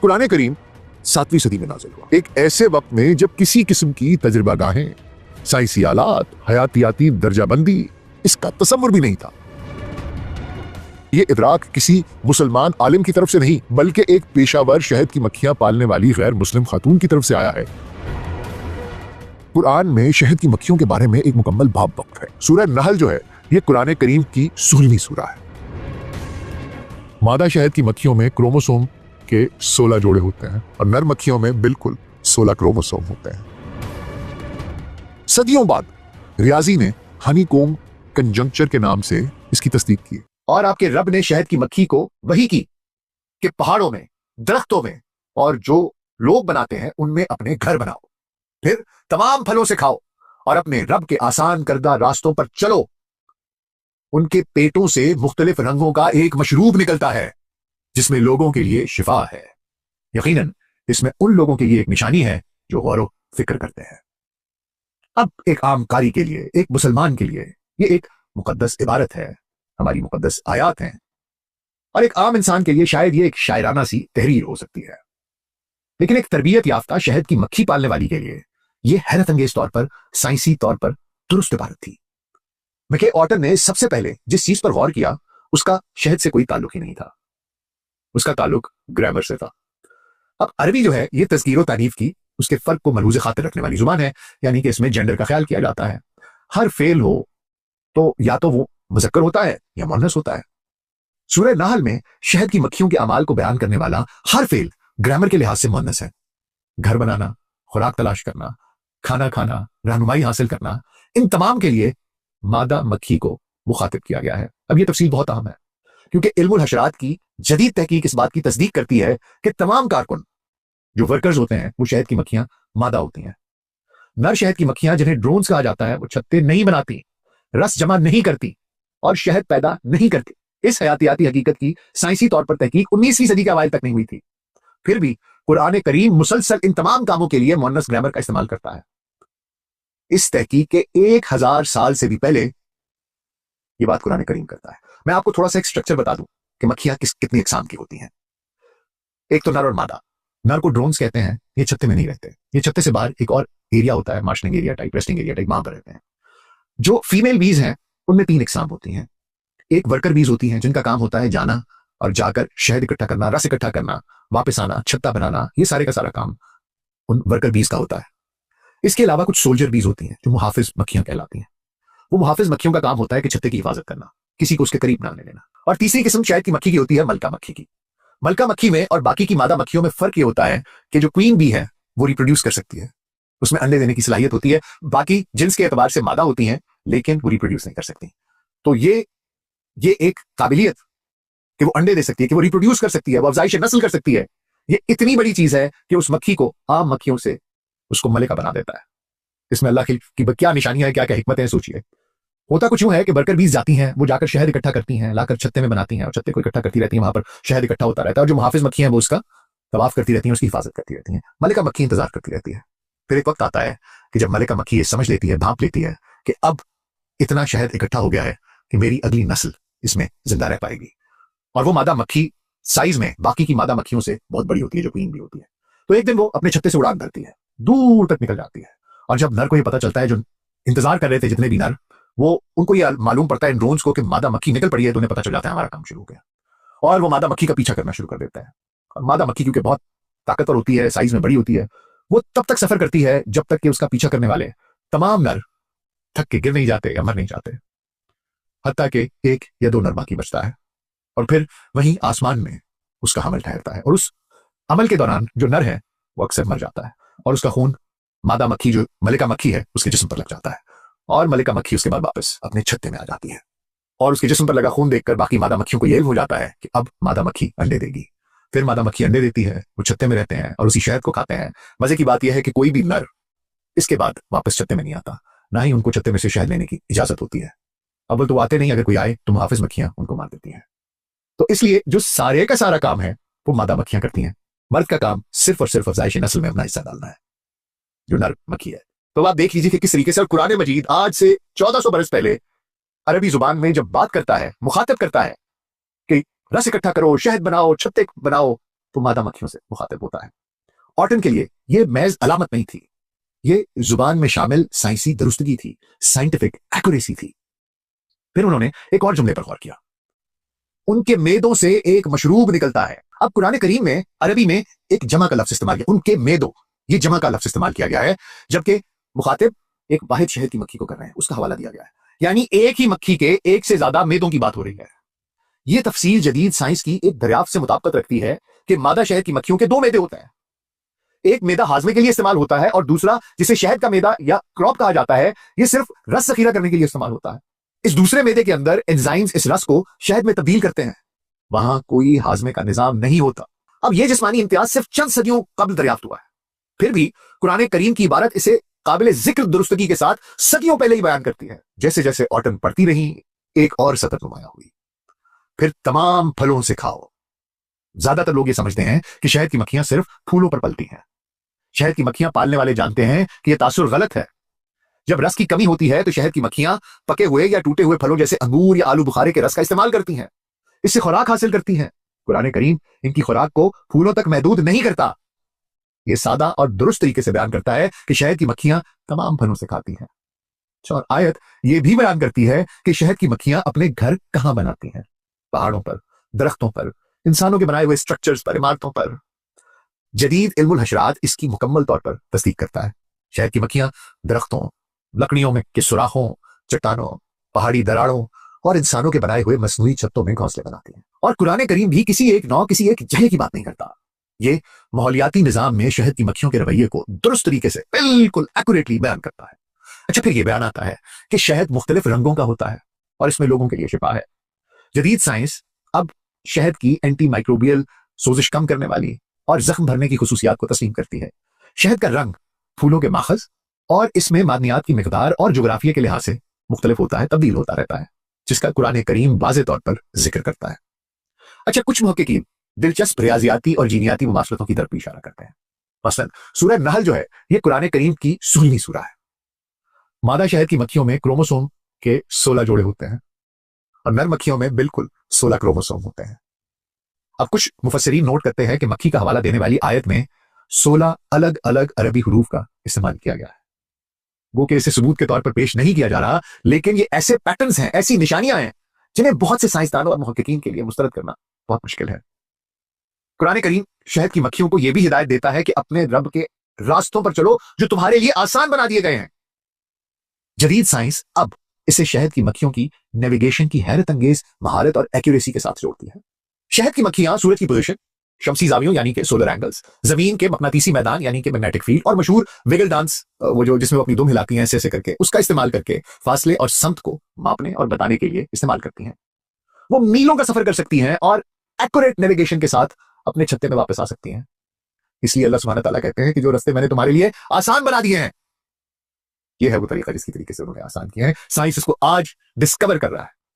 कुरान करीम 7वीं सदी में नाज़िल हुआ, एक ऐसे वक्त में जब किसी किस्म की तजुर्बा गाहें, साइंसी आलात, हयातियाती दर्जाबंदी इसका तसव्वुर भी नहीं था। ये इदराक किसी मुसलमान आलिम की तरफ से नहीं बल्कि एक पेशावर शहद की मक्खियां पालने वाली गैर मुस्लिम खातून की तरफ से आया है। कुरान में शहद की मक्खियों के बारे में एक मुकम्मल बाब वक्त है। सूरह नहल जो है ये कुरान करीम की 16वीं सूरह है। मादा शहद की मक्खियों में क्रोमोसोम के 16 जोड़े होते हैं और नर मक्खियों में बिल्कुल 16 क्रोमोसोम होते हैं। सदियों बाद रियाजी ने हनीकॉम्ब कंजंक्चर के नाम से इसकी तस्दीक की और आपके रब ने शहद की मक्खी को वही की कि पहाड़ों में, दरख्तों में और जो लोग बनाते हैं उनमें अपने घर बनाओ, फिर तमाम फलों से खाओ और अपने रब के आसान करदा रास्तों पर चलो। उनके पेटों से मुख्तलिफ रंगों का एक मशरूब निकलता है जिसमें लोगों के लिए शिफा है। यकीनन इसमें उन लोगों के लिए एक निशानी है जो गौर फिक्र करते हैं। अब एक आम कारी के लिए, एक मुसलमान के लिए ये एक मुकद्दस इबारत है, हमारी मुकद्दस आयात हैं, और एक आम इंसान के लिए शायद ये एक शायराना सी तहरीर हो सकती है। लेकिन एक तरबियत याफ्ता शहद की मक्खी पालने वाली के लिए ये हैरत अंगेज तौर पर, साइंसी तौर पर दुरुस्त इबारत थी। मैके ऑटन ने सबसे पहले जिस चीज पर गौर किया उसका शहद से कोई ताल्लुक ही नहीं था, उसका ताल्लुक ग्रामर से था। अब अरबी जो है ये तज़कीर और तारीफ की उसके फर्क को मलहूज़ खातिर रखने वाली जुबान है, यानी कि इसमें जेंडर का ख्याल किया जाता है। हर फेल हो तो या तो वो मुज़क्कर होता है या मुअन्नस होता है। सूरह नहल में शहद की मक्खियों के अमाल को बयान करने वाला हर फेल ग्रामर के लिहाज से मुअन्नस है। घर बनाना, खुराक तलाश करना, खाना खाना, रहनुमाई हासिल करना, इन तमाम के लिए मादा मक्खी को मुखातिब किया गया है। अब ये तफसील बहुत अहम है क्योंकि इल्मुल हशरात की जदीद तहकीक इस बात की तस्दीक करती है कि तमाम कारकुन जो वर्कर्स होते हैं वो शहद की मक्खियां मादा होती हैं। नर शहद की मक्खियां जिन्हें ड्रोन्स कहा जाता है वो छत्ते नहीं बनाती, रस जमा नहीं करती और शहद पैदा नहीं करती। इस हयातियाती हकीकत की साइंसी तौर पर तहकीक 19वीं सदी के अवाइल तक नहीं हुई थी। फिर भी कुरान करीम मुसलसल इन तमाम कामों के लिए मुअन्नस ग्रामर का इस्तेमाल करता है। इस तहकीक के 1000 साल से भी पहले ये बात कुरान करीम करता है। मैं आपको थोड़ा सा एक स्ट्रक्चर बता दूं कि मक्खियां कितनी अकसाम की होती हैं। एक तो नर और मादा। नर को ड्रोन्स कहते हैं, ये छत्ते में नहीं रहते, ये छत्ते से बाहर एक और एरिया होता है, marshalling area type, resting area type, वहां पर रहते हैं। जो फीमेल बीज हैं उनमें 3 अकसाम होती हैं। एक वर्कर बीज होती हैं जिनका काम होता है जाना और जाकर शहद इकट्ठा करना, रस इकट्ठा करना, वापस आना, छत्ता बनाना, ये सारे का सारा काम उन वर्कर बीज का होता है। इसके अलावा कुछ सोल्जर बीज होती हैं जो मुहाफिज मक्खियां कहलाती हैं। वो मुहाफिज मक्खियों का काम होता है कि छत्ते की हिफाजत करना, किसी को उसके करीब ना आने देना। और तीसरी किस्म शहद की मक्खी की होती है मलका मक्खी की। मलका मक्खी में और बाकी की मादा मक्खियों में फर्क ये होता है कि जो क्वीन बी है वो रिप्रोड्यूस कर सकती है, उसमें अंडे देने की सलाहियत होती है। बाकी जिन्स के एतबार से मादा होती हैं लेकिन वो रिप्रोड्यूस नहीं कर सकती। तो ये एक काबिलियत कि वो अंडे दे सकती है, कि वो रिप्रोड्यूस कर सकती है, वो अफजाइश नस्ल कर सकती है, ये इतनी बड़ी चीज है कि उस मक्खी को आम मक्खियों से उसको मलिका बना देता है। इसमें अल्लाह की क्या निशानियां है, क्या क्या हिकमत है, सोचिए। होता कुछ यूं है कि वर्कर बीज जाती हैं, वो जाकर शहद इकट्ठा करती हैं, लाकर छत्ते में बनाती हैं और छत्ते को इकट्ठा करती रहती हैं, वहां पर शहद इकट्ठा होता रहता है और जो मुहाफिज मक्खी हैं वो उसका तवाफ करती रहती हैं, उसकी हिफाजत करती रहती हैं। मलिका मक्खी इंतजार करती रहती है। फिर एक वक्त आता है कि जब मलिका मक्खी ये समझ लेती है, भांप लेती है कि अब इतना शहद इकट्ठा हो गया है कि मेरी अगली नस्ल इसमें जिंदा रह पाएगी, और वो मादा मक्खी साइज में बाकी की मादा मक्खियों से बहुत बड़ी होती है, जो क्वीन भी होती है। तो एक दिन वो अपने छत्ते से उड़ान भरती है, दूर तक निकल जाती है, और जब नर को ये पता चलता है, जो इंतजार कर रहे थे जितने भी नर, वो उनको ये मालूम पड़ता है इन ड्रोन्स को कि मादा मक्खी निकल पड़ी है, तो उन्हें पता चल जाता है हमारा काम शुरू हो गया, और वो मादा मक्खी का पीछा करना शुरू कर देता है। और मादा मक्खी क्योंकि बहुत ताकतवर होती है, साइज में बड़ी होती है, वो तब तक सफर करती है जब तक कि उसका पीछा करने वाले तमाम नर थक के गिर नहीं जाते या मर नहीं जाते, हत्ता कि 1 या 2 नर बाकी बचता है, और फिर वहीं आसमान में उसका हमल ठहरता है, और उस अमल के दौरान जो नर है वो अक्सर मर जाता है, और उसका खून मादा मक्खी जो मलिका मक्खी है उसके जिस्म पर लग जाता है, और मलिका मक्खी उसके बाद वापस अपने छत्ते में आ जाती है, और उसके जिस्म पर लगा खून देखकर बाकी मादा मक्खियों को ये इल्म हो जाता है कि अब मादा मक्खी अंडे देगी। फिर मादा मक्खी अंडे देती है, वो छत्ते में रहते हैं और उसी शहद को खाते हैं। मजे की बात यह है कि कोई भी नर इसके बाद वापस छत्ते में नहीं आता, ना ही उनको छत्ते में से शहद लेने की इजाजत होती है। अव्वल तो वो आते नहीं, अगर कोई आए तो मुहाफिज मक्खियां उनको मार देती हैं। तो इसलिए जो सारे का सारा काम है वो मादा मक्खियां करती हैं। मर्द का काम सिर्फ और सिर्फ अफजाइश नस्ल में अपना हिस्सा डालना है, जो नर मक्खी है। तो आप देख लीजिए कि किस तरीके से कुरान मजीद आज से 1400 बरस पहले अरबी जुबान में जब बात करता है, मुखातब करता है कि रस इकट्ठा करो, शहद बनाओ, छत्ते बनाओ, तो मादा मक्खियों से मुखातिब होता है। ऑटन के लिए यह महज अलामत नहीं थी, ये जुबान में शामिल साइंसी दुरुस्तगी थी, साइंटिफिक एक्यूरेसी थी। फिर उन्होंने एक और जुमले पर गौर किया, उनके मेदों से एक मशरूब निकलता है। अब कुरान करीम में अरबी में एक जमा का लफ्ज इस्तेमाल किया, उनके मेदों, ये जमा का लफ्ज इस्तेमाल किया गया है, जबकि मुखातिब एक वाहिद शहद की मक्खी को कर रहे हैं, उसका हवाला दिया गया है। यानी एक ही मक्खी के एक से ज्यादा मेदों की बात हो रही है। यह तफसील जदीद साइंस की एक दरियाफ्त से मुताबिकत रखती है कि मादा शहद की मक्खियों के दो मेदे होते हैं। एक मेदा हाजमे के लिए इस्तेमाल होता है और दूसरा, जिसे शहद का मेदा या क्रॉप कहा जाता है, यह सिर्फ रस जखीरा करने के लिए इस्तेमाल होता है। इस दूसरे मेदे के अंदर एंजाइम्स इस रस को शहद में तब्दील करते हैं, वहां कोई हाजमे का निजाम नहीं होता। अब यह जिस्मानी इम्तियाज सिर्फ चंद सदियों कबल दरियाफ्त हुआ है, फिर भी कुरान करीम की इबारत इसे काबिल जिक्र दुरुस्तगी के साथ सदियों पहले ही बयान करती है। जैसे जैसे ऑटन पड़ती रही, एक और सतत नुमाया हुई, फिर तमाम फलों से खाओ। ज्यादातर लोग ये समझते हैं कि शहद की मक्खियां सिर्फ फूलों पर पलती हैं। शहद की मक्खियां पालने वाले जानते हैं कि यह तासुर गलत है। जब रस की कमी होती है तो शहद की मक्खियां पके हुए या टूटे हुए फलों जैसे अंगूर या आलू बुखारे के रस का इस्तेमाल करती हैं, इससे खुराक हासिल करती हैं। कुरान करीम इनकी खुराक को फूलों तक महदूद नहीं करता, यह सादा और दुरुस्त तरीके से बयान करता है कि शहद की मक्खियां तमाम फलों से खाती हैं। और आयत यह भी बयान करती है कि शहद की मक्खियां अपने घर कहां बनाती हैं, पहाड़ों पर, दरख्तों पर, इंसानों के बनाए हुए स्ट्रक्चर्स पर, इमारतों पर। जदीद इल्मुल हशरात इसकी मुकम्मल तौर पर तस्दीक करता है। शहद की मक्खियां दरख्तों, लकड़ियों में के सुराखों, चट्टानों, पहाड़ी दरारों और इंसानों के बनाए हुए मसनूई छत्तों में घोंसले बनाती हैं। और कुरान करीम भी किसी एक नौ, किसी एक जगह की बात नहीं करता। ये माहौलियाती निजाम में शहद की मक्खियों के रवैये को दुरुस्त तरीके से बिल्कुल एक्यूरेटली बयान करता है। अच्छा, फिर यह बयान आता है कि शहद मुख्तलिफ रंगों का होता है और इसमें लोगों के लिए शिफा है। जदीद साइंस अब शहद की एंटी माइक्रोबियल सोजिश कम करने वाली और जख्म भरने की खुसूसियात को तस्लीम करती है। शहद का रंग फूलों के माखज और इसमें मादनियात की मिकदार और जोग्राफिया के लिहाज से मुख्तलिफ होता है, तब्दील होता रहता है, जिसका कुरान करीम वाज़े तौर पर जिक्र करता है। अच्छा, कुछ मुहक्किकीन दिलचस्प रियाजियाती और जीनियाती मुमासलतों की तरफ भी इशारा करते हैं। मसलन सूरह नहल जो है, यह कुरान करीम की 16वीं सूरह है। मादा शहद की मक्खियों में क्रोमोसोम के 16 जोड़े होते हैं और नर मक्खियों में बिल्कुल 16 क्रोमोसोम होते हैं। अब कुछ मुफस्सिरीन नोट करते हैं कि मक्खी का हवाला देने वाली आयत में 16 अलग अलग अरबी हुरूफ का इस्तेमाल किया गया है। वो कि इसे सबूत के तौर पर पेश नहीं किया जा रहा, लेकिन ये ऐसे पैटर्न्स हैं, ऐसी निशानियां हैं जिन्हें बहुत से साइंसदानों और मुहक्किकीन के लिए मुस्तरद करना बहुत मुश्किल है। कुरान करीम शहद की मक्खियों को यह भी हिदायत देता है कि अपने रब के रास्तों पर चलो जो तुम्हारे लिए आसान बना दिए गए हैं। जदीद साइंस अब इसे शहद की मक्खियों की नेविगेशन की हैरत अंगेज महारत और एक्यूरेसी के साथ जोड़ती है। शहद की मक्खियां सूरज की पोजीशन, शमसी जावियों यानी कि सोलर एंगल्स, जमीन के मकनातीसी मैदान यानी कि मैग्नेटिक फील्ड और मशहूर विगल डांस, वो जो जिसमें वो अपनी दुम हिलाती हैं ऐसे ऐसे करके, उसका इस्तेमाल करके फासले और समत को मापने और बताने के लिए इस्तेमाल करती हैं। वो मीलों का सफर कर सकती हैं और एक्यूरेट नेविगेशन के साथ अपने छत्ते में वापस आ सकती हैं। इसलिए अल्लाह सुब्हानहू तआला कहते हैं कि जो रास्ते मैंने तुम्हारे लिए आसान बना दिए हैं, यह है वो तरीका जिसकी तरीके से उन्होंने आसान किया है। साइंस इसको आज डिस्कवर कर रहा है।